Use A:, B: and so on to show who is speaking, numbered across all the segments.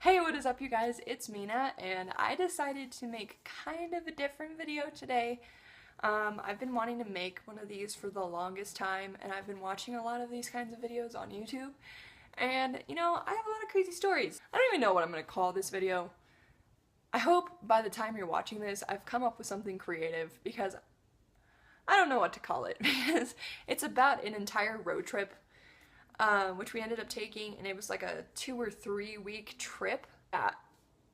A: Hey, what is up you guys? It's Mina and I decided to make kind of a different video today. I've been wanting to make one of these for the longest time and I've been watching a lot of these kinds of videos on YouTube. And, you know, I have a lot of crazy stories. I don't even know what I'm going to call this video. I hope by the time you're watching this, I've come up with something creative because I don't know what to call it because it's about an entire road trip which we ended up taking, and it was like a 2 or 3 week trip.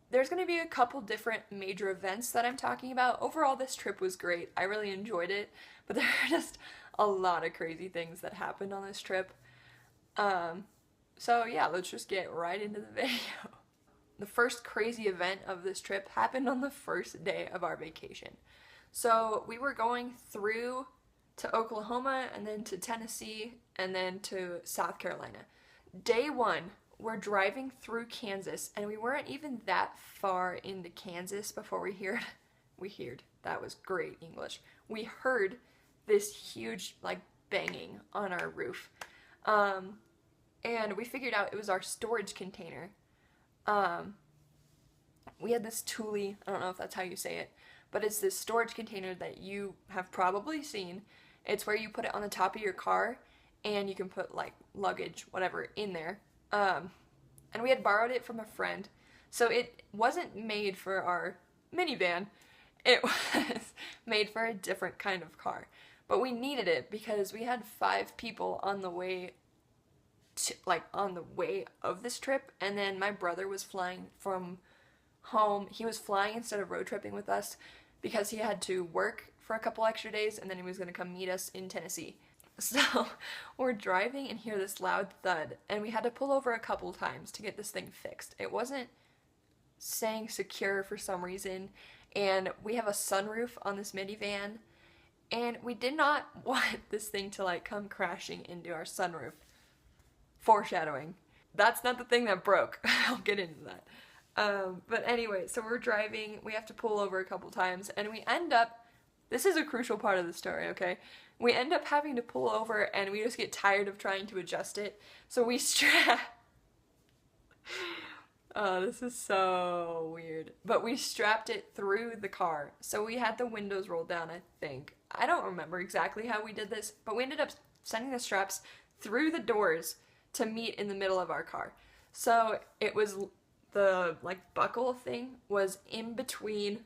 A: There's going to be a couple different major events that I'm talking about. Overall, this trip was great. I really enjoyed it, but there are just a lot of crazy things that happened on this trip. So yeah, let's just get right into the video. The first crazy event of this trip happened on the first day of our vacation. So we were going through to Oklahoma and then to Tennessee and then to South Carolina. Day one, we're driving through Kansas and we weren't even that far into Kansas before that was great English. We heard this huge like banging on our roof. And we figured out it was our storage container. We had this Thule, I don't know if that's how you say it, but it's this storage container that you have probably seen. It's where you put it on the top of your car and you can put like luggage, whatever, in there. And we had borrowed it from a friend. So it wasn't made for our minivan. It was made for a different kind of car. But we needed it because we had 5 people on the way of this trip, and then my brother was flying from home. He was flying instead of road tripping with us because he had to work for a couple extra days and then he was going to come meet us in Tennessee. So we're driving and hear this loud thud and we had to pull over a couple times to get this thing fixed. It wasn't saying secure for some reason, and we have a sunroof on this minivan and we did not want this thing to like come crashing into our sunroof. Foreshadowing. That's not the thing that broke. I'll get into that. But anyway, so we're driving, we have to pull over a couple times, and we end up, this is a crucial part of the story, okay? We end up having to pull over, and we just get tired of trying to adjust it, so we oh, this is so weird. But we strapped it through the car, so we had the windows rolled down, I think. I don't remember exactly how we did this, but we ended up sending the straps through the doors to meet in the middle of our car. So it was the like buckle thing was in between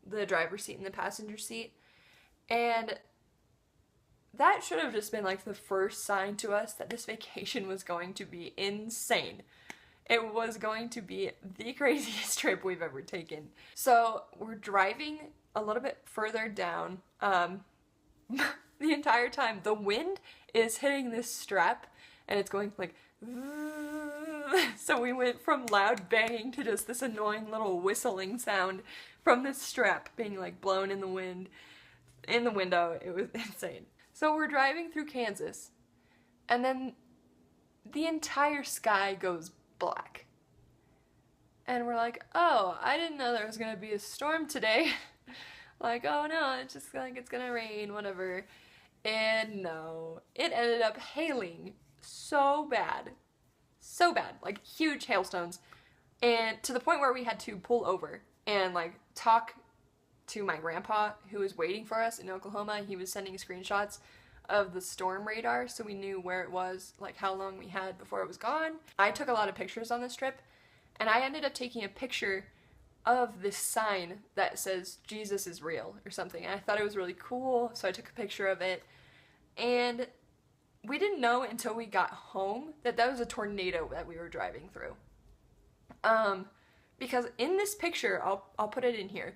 A: the driver's seat and the passenger seat, and that should have just been like the first sign to us that this vacation was going to be insane. It was going to be the craziest trip we've ever taken. So we're driving a little bit further down. The entire time the wind is hitting this strap and it's going like so we went from loud banging to just this annoying little whistling sound from this strap being like blown in the wind, in the window. It was insane. So we're driving through Kansas and then the entire sky goes black. And we're like, oh, I didn't know there was gonna be a storm today. Like, oh no, it's just like it's gonna rain, whatever. And no, it ended up hailing so bad, like huge hailstones, and to the point where we had to pull over and like talk to my grandpa who was waiting for us in Oklahoma. He was sending screenshots of the storm radar so we knew where it was, like how long we had before it was gone. I took a lot of pictures on this trip, and I ended up taking a picture of this sign that says Jesus is real or something, and I thought it was really cool, so I took a picture of it. And we didn't know until we got home that that was a tornado that we were driving through. Because in this picture, I'll put it in here.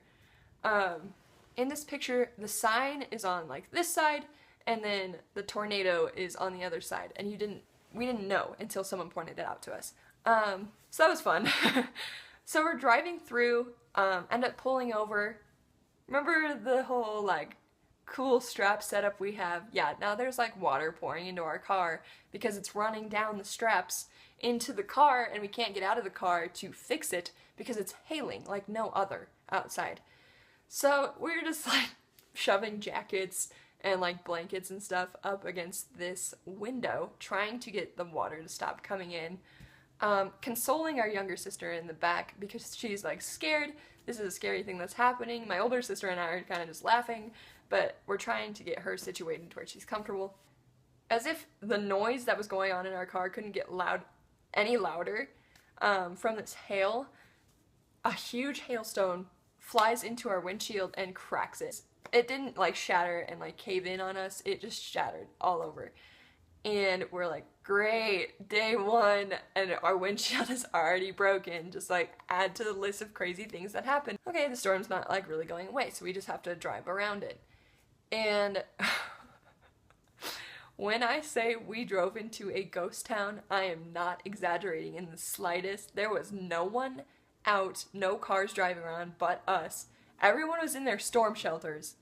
A: In this picture, the sign is on like this side, and then the tornado is on the other side. And we didn't know until someone pointed it out to us. So that was fun. So we're driving through, end up pulling over. Remember the whole like cool strap setup we have? Yeah, now there's like water pouring into our car because it's running down the straps into the car and we can't get out of the car to fix it because it's hailing like no other outside. So we're just like shoving jackets and like blankets and stuff up against this window trying to get the water to stop coming in. consoling our younger sister in the back because she's like scared. This is a scary thing that's happening. My older sister and I are kind of just laughing, but we're trying to get her situated to where she's comfortable. As if the noise that was going on in our car couldn't get any louder, from this hail, a huge hailstone flies into our windshield and cracks it. It didn't like shatter and like cave in on us, it just shattered all over. And we're like, great, day one, and our windshield is already broken. Just like add to the list of crazy things that happened. Okay, the storm's not like really going away, so we just have to drive around it. And when I say we drove into a ghost town, I am not exaggerating in the slightest. There was no one out, no cars driving around but us. Everyone was in their storm shelters.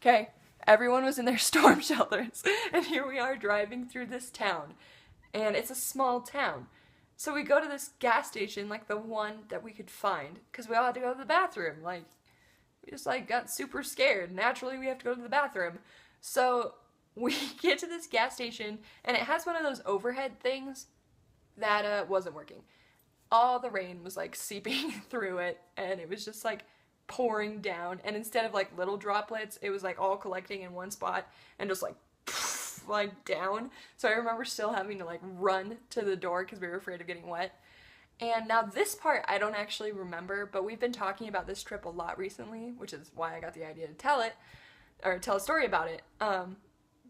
A: Okay? Everyone was in their storm shelters. And here we are driving through this town. And it's a small town. So we go to this gas station, like the one that we could find, because we all had to go to the bathroom. Like, we just like got super scared. Naturally, we have to go to the bathroom. So we get to this gas station, and it has one of those overhead things that wasn't working. All the rain was like seeping through it, and it was just like pouring down, and instead of like little droplets, it was like all collecting in one spot and just like poof, like down. So I remember still having to like run to the door because we were afraid of getting wet. And now this part I don't actually remember, but we've been talking about this trip a lot recently, which is why I got the idea to tell a story about it.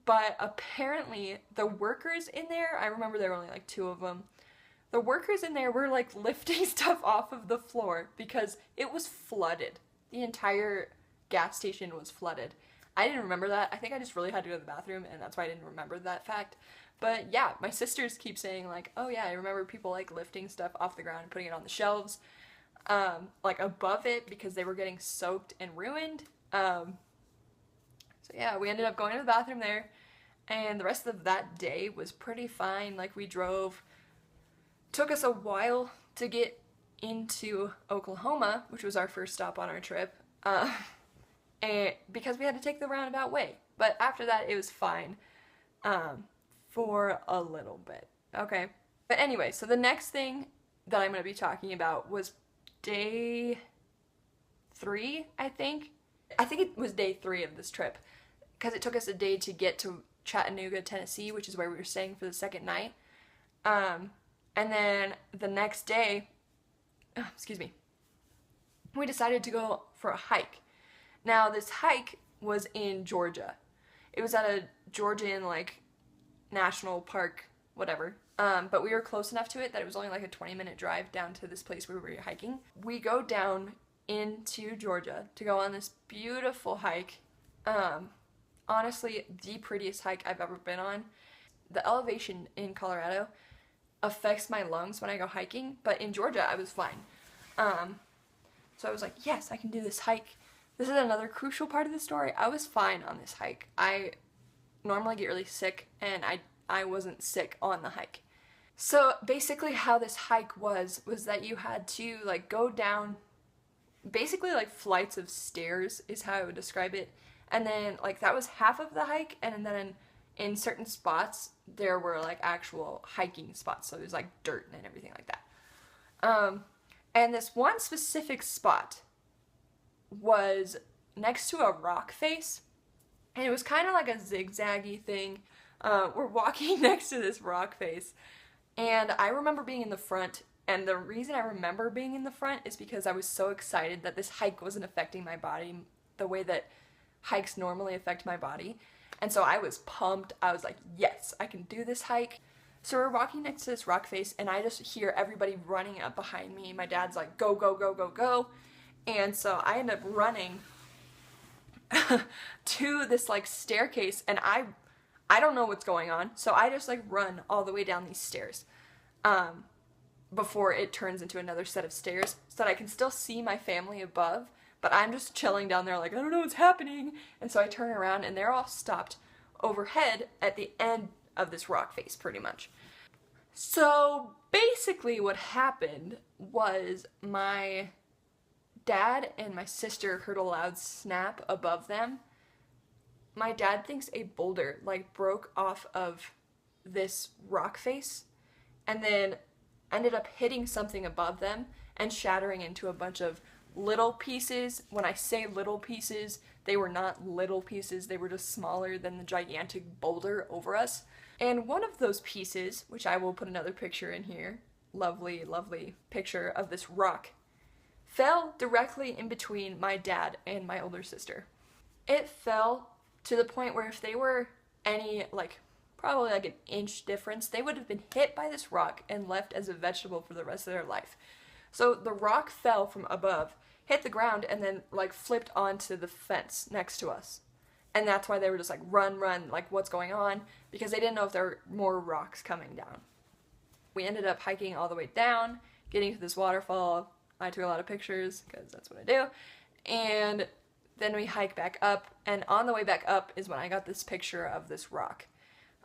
A: But apparently the workers in there, I remember there were only like 2 of them. The workers in there were like lifting stuff off of the floor because it was flooded. The entire gas station was flooded. I didn't remember that. I think I just really had to go to the bathroom, and that's why I didn't remember that fact. But yeah, my sisters keep saying like, oh yeah, I remember people like lifting stuff off the ground and putting it on the shelves, like above it because they were getting soaked and ruined. So yeah, we ended up going to the bathroom there, and the rest of that day was pretty fine. Like we drove. Took us a while to get into Oklahoma, which was our first stop on our trip, and because we had to take the roundabout way. But after that, it was fine for a little bit, okay? But anyway, so the next thing that I'm going to be talking about was day 3, I think. I think it was day 3 of this trip, because it took us a day to get to Chattanooga, Tennessee, which is where we were staying for the second night. And then the next day, we decided to go for a hike. Now, this hike was in Georgia. It was at a Georgian, like, national park, whatever. But we were close enough to it that it was only like a 20-minute drive down to this place where we were hiking. We go down into Georgia to go on this beautiful hike. Honestly, the prettiest hike I've ever been on. The elevation in Colorado affects my lungs when I go hiking, but in Georgia I was fine. So I was like, yes, I can do this hike. This is another crucial part of the story. I was fine on this hike. I normally get really sick, and I wasn't sick on the hike. So basically how this hike was that you had to like go down basically like flights of stairs is how I would describe it. And then like that was half of the hike, and then in certain spots there were like actual hiking spots, so it was like dirt and everything like that. And this one specific spot was next to a rock face, and it was kind of like a zigzaggy thing. We're walking next to this rock face, and I remember being in the front, and the reason I remember being in the front is because I was so excited that this hike wasn't affecting my body the way that hikes normally affect my body. And so I was pumped. I was like, yes, I can do this hike. So we're walking next to this rock face, and I just hear everybody running up behind me. My dad's like, go, go, go, go, go. And so I end up running to this like staircase, and I don't know what's going on. So I just like run all the way down these stairs before it turns into another set of stairs so that I can still see my family above. But I'm just chilling down there like, I don't know what's happening. And so I turn around, and they're all stopped overhead at the end of this rock face, pretty much. So basically what happened was my dad and my sister heard a loud snap above them. My dad thinks a boulder like broke off of this rock face, and then ended up hitting something above them and shattering into a bunch of little pieces. When I say little pieces, they were not little pieces, they were just smaller than the gigantic boulder over us. And one of those pieces, which I will put another picture in here, lovely, lovely picture of this rock, fell directly in between my dad and my older sister. It fell to the point where if they were any, like, probably like an inch difference, they would have been hit by this rock and left as a vegetable for the rest of their life. So the rock fell from above, hit the ground, and then like flipped onto the fence next to us. And that's why they were just like, run, like what's going on? Because they didn't know if there were more rocks coming down. We ended up hiking all the way down, getting to this waterfall. I took a lot of pictures because that's what I do. And then we hike back up, and on the way back up is when I got this picture of this rock.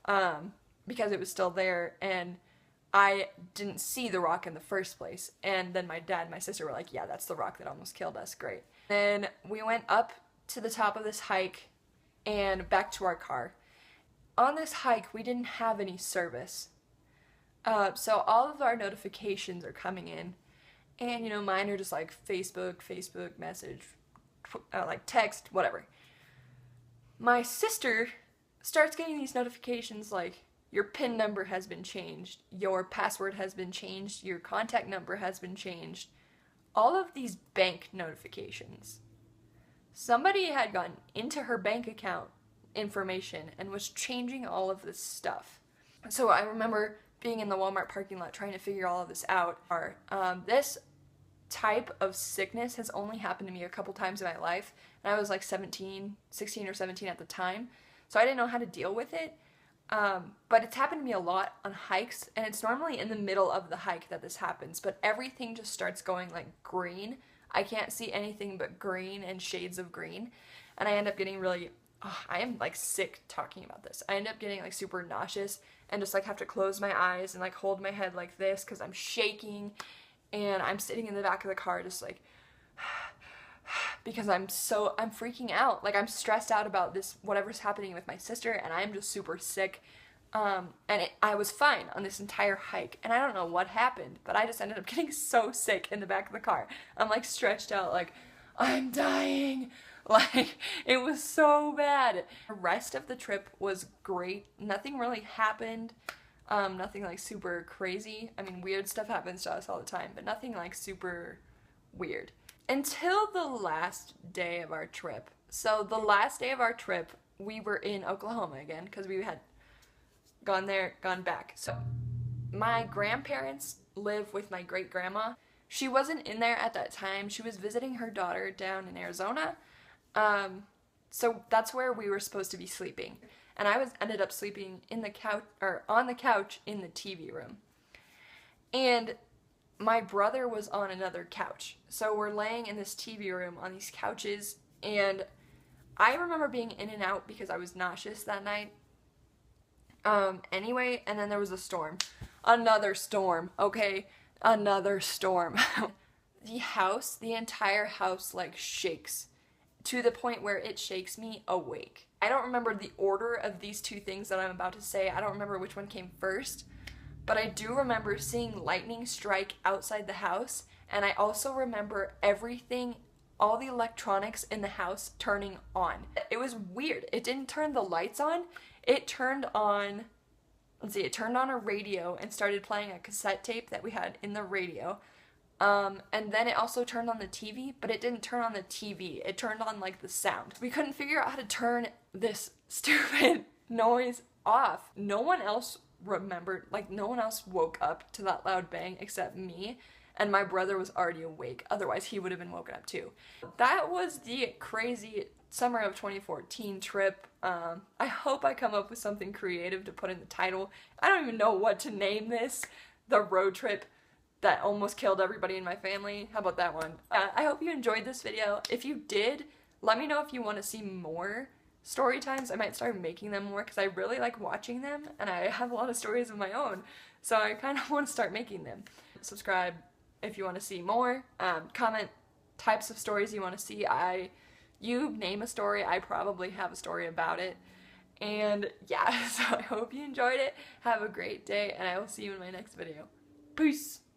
A: Because it was still there, and I didn't see the rock in the first place. And then my dad and my sister were like, yeah, that's the rock that almost killed us. Great. Then we went up to the top of this hike and back to our car. On this hike, we didn't have any service. So all of our notifications are coming in. And, you know, mine are just like Facebook message, like text, whatever. My sister starts getting these notifications like, your PIN number has been changed, your password has been changed, your contact number has been changed. All of these bank notifications. Somebody had gotten into her bank account information and was changing all of this stuff. So I remember being in the Walmart parking lot trying to figure all of this out. This type of sickness has only happened to me a couple times in my life, and I was like 16 or 17 at the time, so I didn't know how to deal with it. But it's happened to me a lot on hikes, and it's normally in the middle of the hike that this happens, but everything just starts going like green. I can't see anything but green and shades of green, and I end up getting really, I am like sick talking about this. I end up getting like super nauseous and just like have to close my eyes and like hold my head like this because I'm shaking, and I'm sitting in the back of the car just like because I'm freaking out. Like, I'm stressed out about this, whatever's happening with my sister, and I'm just super sick. I was fine on this entire hike, and I don't know what happened, but I just ended up getting so sick in the back of the car. I'm like stretched out like, I'm dying. Like, it was so bad. The rest of the trip was great. Nothing really happened. Nothing like super crazy. I mean, weird stuff happens to us all the time, but nothing like super weird. Until the last day of our trip. So the last day of our trip, we were in Oklahoma again because we had gone there, gone back. So my grandparents live with my great-grandma. She wasn't in there at that time. She was visiting her daughter down in Arizona. So that's where we were supposed to be sleeping. And I ended up sleeping in the couch, or on the couch in the TV room. And my brother was on another couch. So we're laying in this TV room on these couches, and I remember being in and out because I was nauseous that night. Anyway, and then there was a storm. Another storm, okay? Another storm. The entire house, like, shakes to the point where it shakes me awake. I don't remember the order of these two things that I'm about to say. I don't remember which one came first. But I do remember seeing lightning strike outside the house, and I also remember everything, all the electronics in the house turning on. It was weird. It didn't turn the lights on. It turned on, it turned on a radio and started playing a cassette tape that we had in the radio. And then it also turned on the TV, but it didn't turn on the TV. It turned on, like, the sound. We couldn't figure out how to turn this stupid noise off. No one else remembered, like, no one else woke up to that loud bang except me, and my brother was already awake. Otherwise, he would have been woken up too. That was the crazy summer of 2014 trip. I hope I come up with something creative to put in the title. I don't even know what to name this. The road trip that almost killed everybody in my family. How about that one? I hope you enjoyed this video. If you did, let me know if you want to see more story times. I might start making them more because I really like watching them, and I have a lot of stories of my own, so I kind of want to start making them. Subscribe if you want to see more. Comment types of stories you want to see. You name a story, I probably have a story about it. And yeah, so I hope you enjoyed it. Have a great day, and I will see you in my next video. Peace.